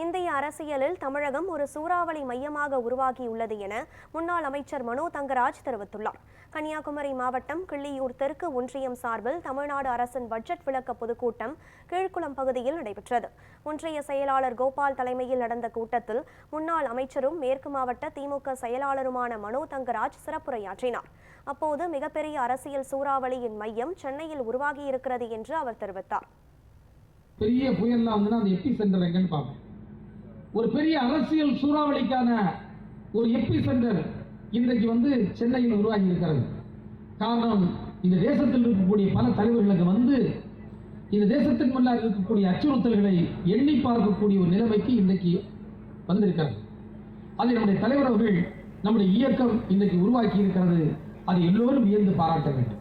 இந்திய அரசியலில் தமிழகம் ஒரு சூறாவளி மையமாக உருவாகியுள்ளது என முன்னாள் அமைச்சர் மனோ தங்கராஜ் தெரிவித்துள்ளார். கன்னியாகுமரி மாவட்டம் கிள்ளியூர் தெற்கு ஒன்றியம் சார்பில் தமிழ்நாடு அரசின் பட்ஜெட் விளக்க பொதுக்கூட்டம் கீழ்குளம் பகுதியில் நடைபெற்றது. ஒன்றிய செயலாளர் கோபால் தலைமையில் நடந்த கூட்டத்தில் முன்னாள் அமைச்சரும் மேற்கு மாவட்ட திமுக செயலாளருமான மனோ தங்கராஜ் சிறப்புரையாற்றினார். அப்போது மிகப்பெரிய அரசியல் சூறாவளியின் மையம் சென்னையில் உருவாகியிருக்கிறது என்று அவர் தெரிவித்தார். பெரிய புயல்லாம் வந்து அந்த எபி சென்டர் எங்கன்னு பார்ப்போம். ஒரு பெரிய அரசியல் சூறாவளிக்கான ஒரு எபி சென்டர் இன்றைக்கு வந்து சென்னையில் உருவாகி இருக்கிறது. காரணம், இந்த தேசத்தில் இருக்கக்கூடிய பல தலைவர்களுக்கு வந்து இந்த தேசத்தின் முன்னால் இருக்கக்கூடிய அச்சுறுத்தல்களை எண்ணி பார்க்கக்கூடிய ஒரு நிலைமைக்கு இன்றைக்கு வந்திருக்கிறது. அதை நம்முடைய தலைவர் அவர்கள் நம்முடைய இயக்கம் இன்றைக்கு உருவாக்கி இருக்கிறது. அதை எல்லோரும் வியந்து பாராட்ட வேண்டும்.